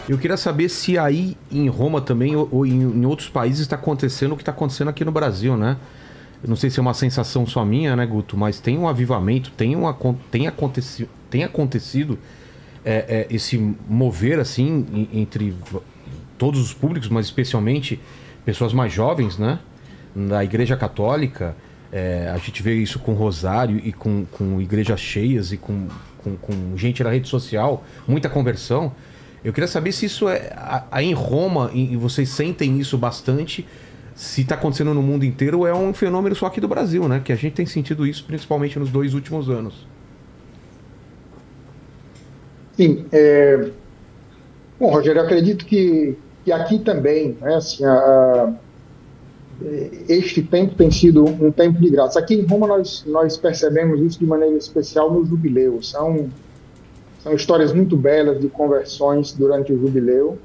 Eu queria saber se aí em Roma também ou em outros países está acontecendo o que está acontecendo aqui no Brasil, né? Eu não sei se é uma sensação só minha, né, Guto? Mas tem um avivamento, tem acontecido esse mover assim entre todos os públicos, mas especialmente pessoas mais jovens, né? Da Igreja Católica. A gente vê isso com Rosário e com igrejas cheias e com gente na rede social, muita conversão. Eu queria saber se isso aí em Roma, e vocês sentem isso bastante, se está acontecendo no mundo inteiro ou é um fenômeno só aqui do Brasil, né? Que a gente tem sentido isso principalmente nos 2 últimos anos. Sim, bom, Rogério, eu acredito que aqui também, né, assim, este tempo tem sido um tempo de graça. Aqui em Roma nós percebemos isso de maneira especial no jubileu. São histórias muito belas de conversões durante o jubileu.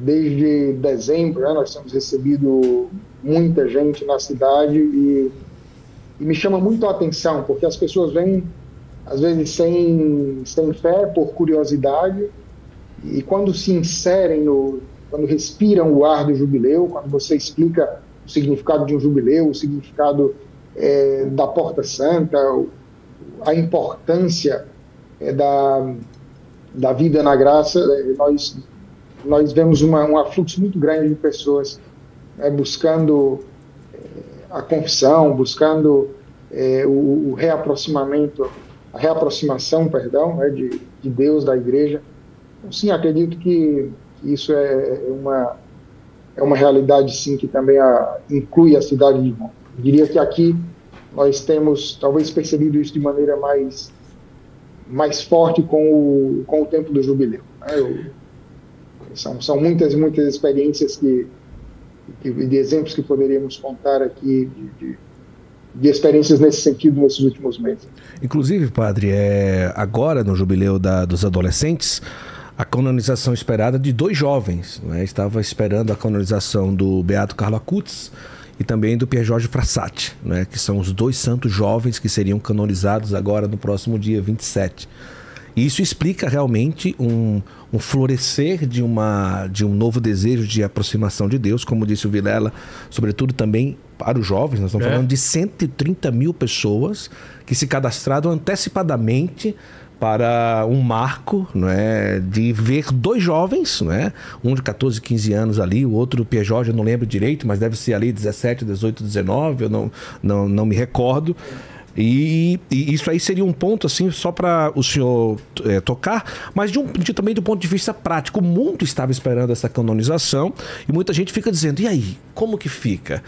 Desde dezembro, né, nós temos recebido muita gente na cidade e me chama muito a atenção, porque as pessoas vêm, às vezes, sem fé, por curiosidade, e quando se inserem quando respiram o ar do jubileu, quando você explica o significado de um jubileu, o significado da Porta Santa, a importância da vida na graça, nós vemos um afluxo muito grande de pessoas buscando a confissão, buscando o reaproximamento, a reaproximação, perdão, né, de Deus, da igreja. Então, sim, acredito que isso é uma realidade, sim, que também inclui a cidade de Roma. Eu diria que aqui nós temos, talvez, percebido isso de maneira mais forte com o tempo do jubileu, né? São muitas experiências de exemplos que poderíamos contar aqui, de experiências nesse sentido nesses últimos meses. Inclusive, padre, agora no jubileu dos adolescentes, a canonização esperada de 2 jovens, né? Estava esperando a canonização do Beato Carlo Acutis e também do Pier Giorgio Frassati, né? Que são os 2 santos jovens que seriam canonizados agora no próximo dia 27. E isso explica realmente um florescer de um novo desejo de aproximação de Deus, como disse o Vilela, sobretudo também para os jovens. Nós estamos falando de 130 mil pessoas que se cadastraram antecipadamente para um marco, né, de ver 2 jovens, né, um de 14, 15 anos ali, o outro, Pier Giorgio, eu não lembro direito, mas deve ser ali 17, 18, 19, eu não me recordo. E isso aí seria um ponto, assim, só para o senhor tocar, mas também do ponto de vista prático. O mundo estava esperando essa canonização e muita gente fica dizendo, e aí, como que fica?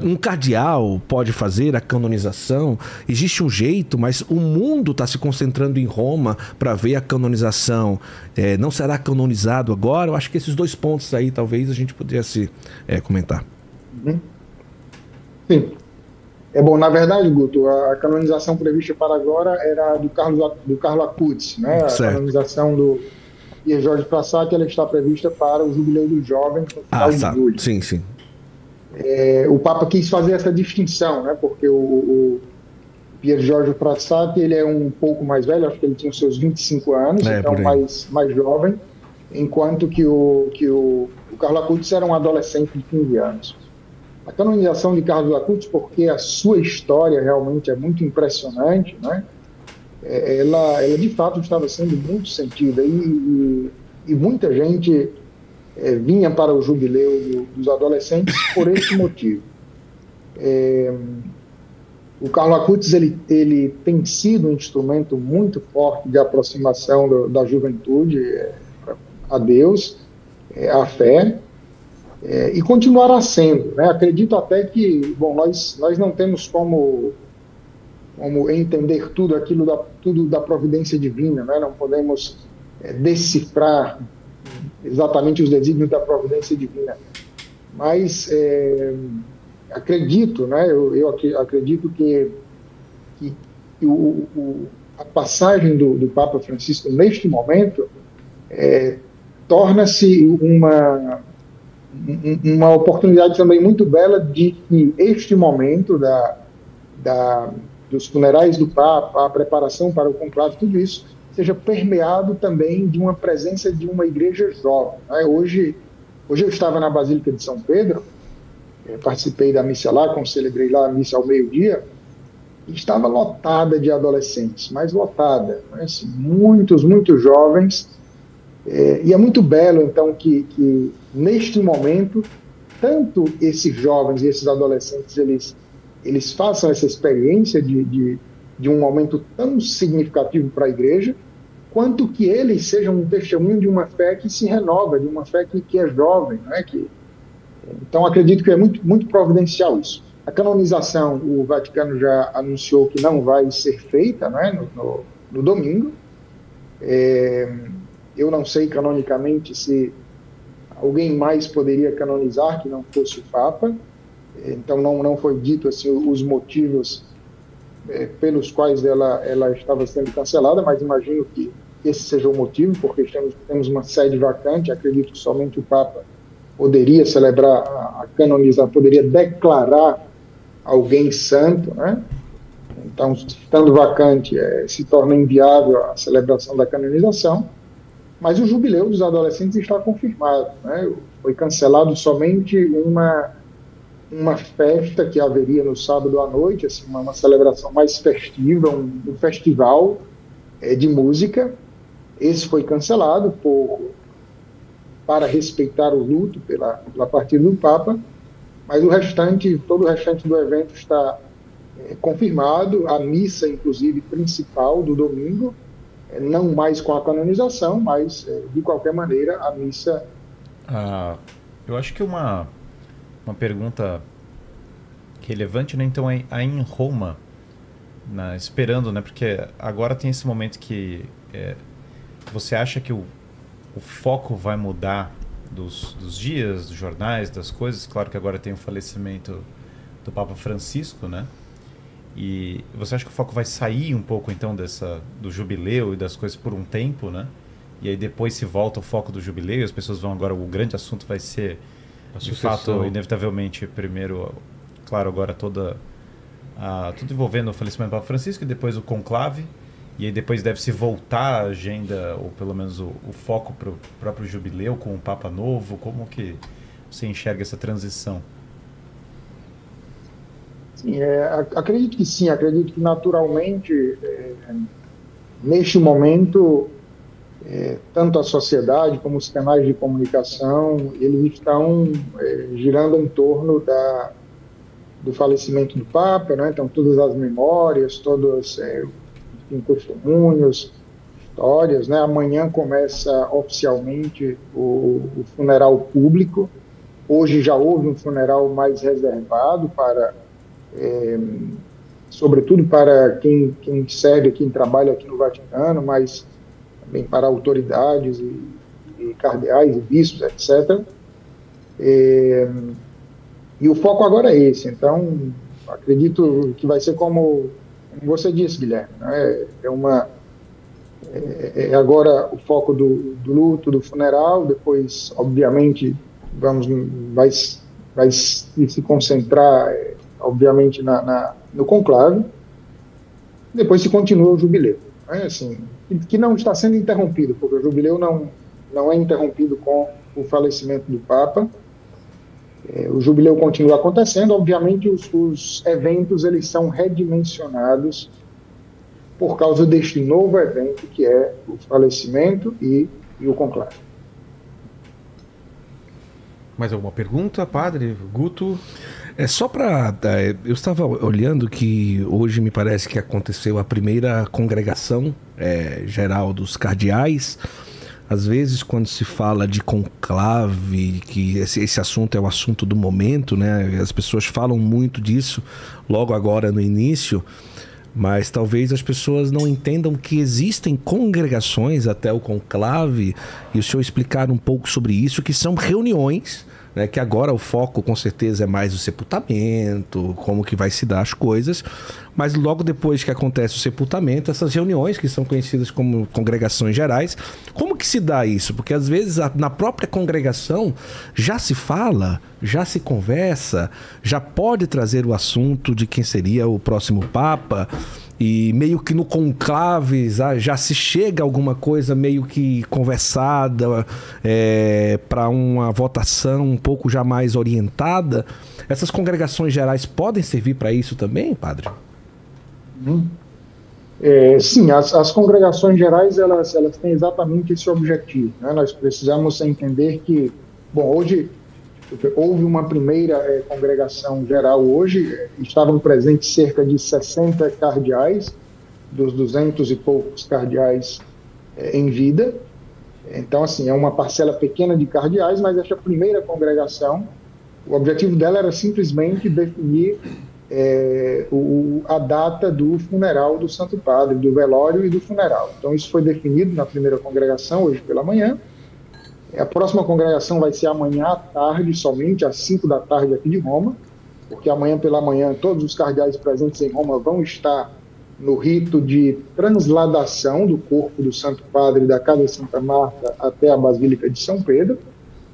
Um cardeal pode fazer a canonização? Existe um jeito, mas o mundo está se concentrando em Roma para ver a canonização. Não será canonizado agora? Eu acho que esses 2 pontos aí, talvez, a gente pudesse comentar. Sim. Bom, na verdade, Guto, a canonização prevista para agora era do Carlo Acutis, né? Certo. A canonização do Pier Giorgio Frassati, ela está prevista para o Jubileu dos Jovens no final de julho. Sim, sim. O Papa quis fazer essa distinção, né? Porque o Pier Giorgio Frassati, ele é um pouco mais velho, acho que ele tinha os seus 25 anos, então mais jovem, enquanto que o Carlo Acutis era um adolescente de 15 anos. A canonização de Carlos Acutis, porque a sua história realmente é muito impressionante, né? Ela de fato estava sendo muito sentida e muita gente vinha para o jubileu dos adolescentes por esse motivo. O Carlos Acutis ele tem sido um instrumento muito forte de aproximação da juventude a Deus, à fé. E continuará sendo, né? Acredito até que, bom, nós não temos como entender tudo da providência divina, né? Não podemos decifrar exatamente os desígnios da providência divina, mas acredito, né? Eu acredito que a passagem do Papa Francisco neste momento torna-se uma oportunidade também muito bela de que este momento dos funerais do Papa, a preparação para o conclave, tudo isso seja permeado também de uma presença de uma igreja jovem, né? Hoje eu estava na Basílica de São Pedro, participei da missa lá, como celebrei lá a missa ao meio-dia, e estava lotada de adolescentes, mas lotada, né? Assim, muitos jovens, e é muito belo, então, que neste momento, tanto esses jovens e esses adolescentes, eles façam essa experiência de um momento tão significativo para a igreja, quanto que eles sejam um testemunho de uma fé que se renova, de uma fé que é jovem, né? Então, acredito que é muito providencial isso. A canonização, o Vaticano já anunciou que não vai ser feita, né, no domingo. Eu não sei canonicamente se alguém mais poderia canonizar que não fosse o Papa. Então, não foi dito assim, os motivos pelos quais ela estava sendo cancelada, mas imagino que esse seja o motivo, porque temos uma sede vacante. Acredito que somente o Papa poderia celebrar a canonização, poderia declarar alguém santo, né? Então, estando vacante, se torna inviável a celebração da canonização, mas o jubileu dos adolescentes está confirmado, né? Foi cancelado somente uma festa que haveria no sábado à noite, assim, uma celebração mais festiva, um festival de música. Esse foi cancelado para respeitar o luto pela partida do Papa, mas todo o restante do evento está confirmado, a missa, inclusive, principal do domingo, não mais com a canonização, mas, de qualquer maneira, a missa... Eu acho que uma pergunta relevante, né? Então, aí em Roma, esperando, né? Porque agora tem esse momento que você acha que o foco vai mudar dos dias, dos jornais, das coisas. Claro que agora tem o falecimento do Papa Francisco, né? E você acha que o foco vai sair um pouco, então, do jubileu e das coisas por um tempo, né? E aí depois se volta o foco do jubileu e as pessoas vão agora... O grande assunto vai ser, de fato, inevitavelmente, primeiro, claro, agora tudo envolvendo o falecimento do Papa Francisco e depois o conclave. E aí depois deve se voltar a agenda, ou pelo menos o foco para o próprio jubileu com o Papa novo. Como que você enxerga essa transição? Sim, acredito que sim. Acredito que naturalmente, neste momento, tanto a sociedade como os canais de comunicação, eles estão girando em torno do falecimento do Papa, né? Então, todas as memórias, todos testemunhos, histórias, né? Amanhã começa oficialmente o funeral público. Hoje já houve um funeral mais reservado sobretudo para quem serve, quem trabalha aqui no Vaticano, mas também para autoridades e cardeais e bispos, etc. E o foco agora é esse. Então, acredito que vai ser como você disse, Guilherme, né? Agora o foco do luto, do funeral. Depois, obviamente, vai se concentrar, obviamente, no conclave. Depois se continua o jubileu, né? Assim, que não está sendo interrompido, porque o jubileu não é interrompido com o falecimento do Papa. O jubileu continua acontecendo. Obviamente, os eventos eles são redimensionados por causa deste novo evento, que é o falecimento e o conclave. Mais alguma pergunta, padre? Guto? Só para... Eu estava olhando que hoje me parece que aconteceu a primeira congregação geral dos cardeais. Às vezes, quando se fala de conclave, que esse assunto é o assunto do momento, né? As pessoas falam muito disso logo agora no início, mas talvez as pessoas não entendam que existem congregações até o conclave, e o senhor explicar um pouco sobre isso, que são reuniões, né, que agora o foco com certeza é mais o sepultamento, como que vai se dar as coisas, mas logo depois que acontece o sepultamento, essas reuniões que são conhecidas como congregações gerais, como que se dá isso? Porque às vezes na própria congregação já se fala, já se conversa, já pode trazer o assunto de quem seria o próximo Papa, e meio que no conclave já se chega a alguma coisa meio que conversada para uma votação um pouco já mais orientada. Essas congregações gerais podem servir para isso também, padre? Sim, as congregações gerais elas têm exatamente esse objetivo, né? Nós precisamos entender que, bom, hoje houve uma primeira congregação geral hoje, estavam presentes cerca de 60 cardeais, dos 200 e poucos cardeais em vida. Então, assim, é uma parcela pequena de cardeais, mas essa primeira congregação, o objetivo dela era simplesmente definir a data do funeral do Santo Padre, do velório e do funeral. Então, isso foi definido na primeira congregação, hoje pela manhã. A próxima congregação vai ser amanhã à tarde, somente às 5 da tarde aqui de Roma, porque amanhã pela manhã todos os cardeais presentes em Roma vão estar no rito de transladação do corpo do Santo Padre da Casa de Santa Marta até a Basílica de São Pedro,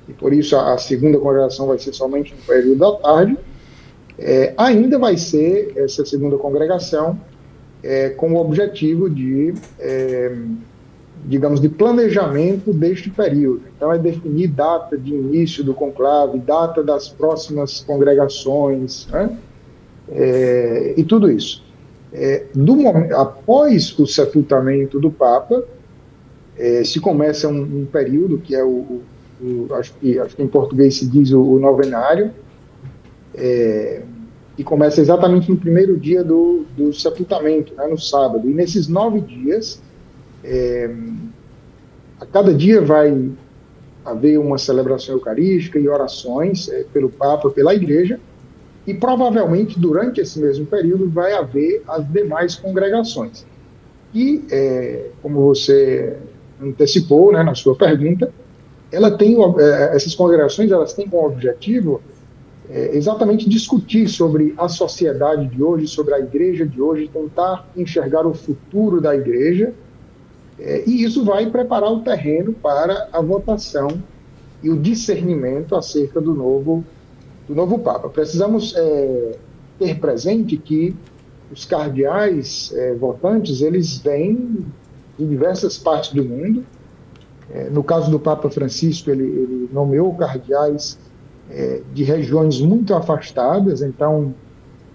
e por isso a segunda congregação vai ser somente no período da tarde. Ainda vai ser essa segunda congregação com o objetivo de digamos, de planejamento deste período. Então, é definir data de início do conclave, data das próximas congregações, né? E tudo isso. Após o sepultamento do Papa, se começa um período que é acho que em português se diz o novenário, que começa exatamente no primeiro dia do sepultamento, né, no sábado. E nesses 9 dias, a cada dia vai haver uma celebração eucarística e orações pelo Papa, pela Igreja, e provavelmente durante esse mesmo período vai haver as demais congregações. E, como você antecipou, né, na sua pergunta, essas congregações elas têm como objetivo exatamente discutir sobre a sociedade de hoje, sobre a Igreja de hoje, tentar enxergar o futuro da Igreja. E isso vai preparar o terreno para a votação e o discernimento acerca do novo Papa. Precisamos ter presente que os cardeais votantes, eles vêm de diversas partes do mundo. No caso do Papa Francisco, ele nomeou cardeais de regiões muito afastadas, então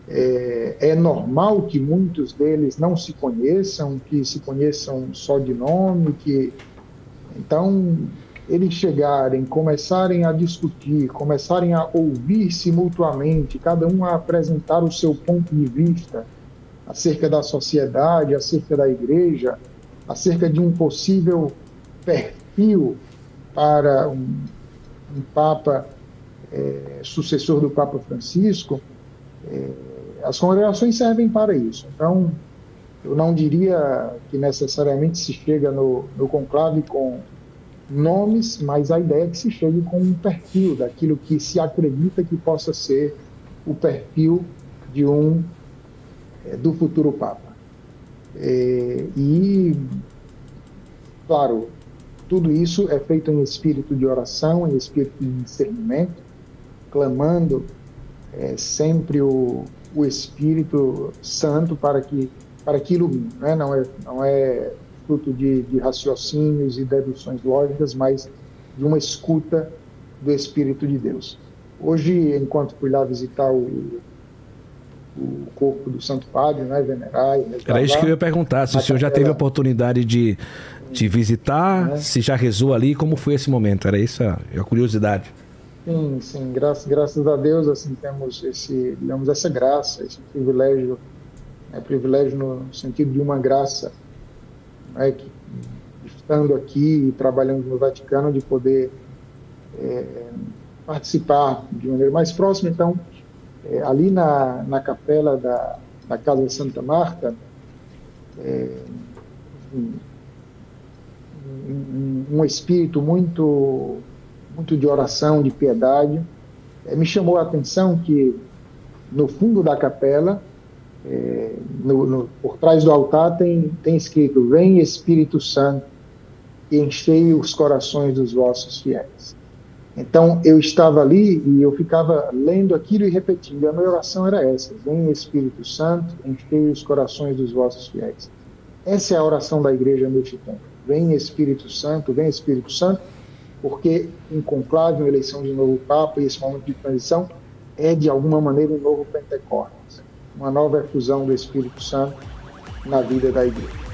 é normal que muitos deles não se conheçam, que se conheçam só de nome, então eles chegarem, começarem a discutir, começarem a ouvir-se mutuamente, cada um a apresentar o seu ponto de vista acerca da sociedade, acerca da Igreja, acerca de um possível perfil para um Papa sucessor do Papa Francisco. As congregações servem para isso. Então, eu não diria que necessariamente se chega no conclave com nomes, mas a ideia é que se chegue com um perfil daquilo que se acredita que possa ser o perfil do futuro Papa. E, claro, tudo isso é feito em espírito de oração, em espírito de discernimento, clamando sempre o Espírito Santo para que ilumine, né? Não é fruto de raciocínios e deduções lógicas, mas de uma escuta do Espírito de Deus. Hoje, enquanto fui lá visitar o corpo do Santo Padre, né, venerar... Era isso que eu ia perguntar, se o senhor já teve a oportunidade de visitar, se já rezou ali, como foi esse momento? Era isso a curiosidade. Sim, graças a Deus, assim, temos essa graça, esse privilégio, privilégio no sentido de uma graça, né, que, estando aqui e trabalhando no Vaticano, de poder participar de maneira mais próxima. Então, ali na capela da Casa de Santa Marta, um espírito muito de oração, de piedade. Me chamou a atenção que no fundo da capela, por trás do altar, tem escrito: "Vem Espírito Santo e enchei os corações dos vossos fiéis". Então, eu estava ali e eu ficava lendo aquilo e repetindo. A minha oração era essa: vem Espírito Santo, enchei os corações dos vossos fiéis. Essa é a oração da igreja neste tempo. Vem Espírito Santo, porque em conclave, uma eleição de novo Papa, e esse momento de transição é, de alguma maneira, um novo Pentecostes, uma nova efusão do Espírito Santo na vida da igreja.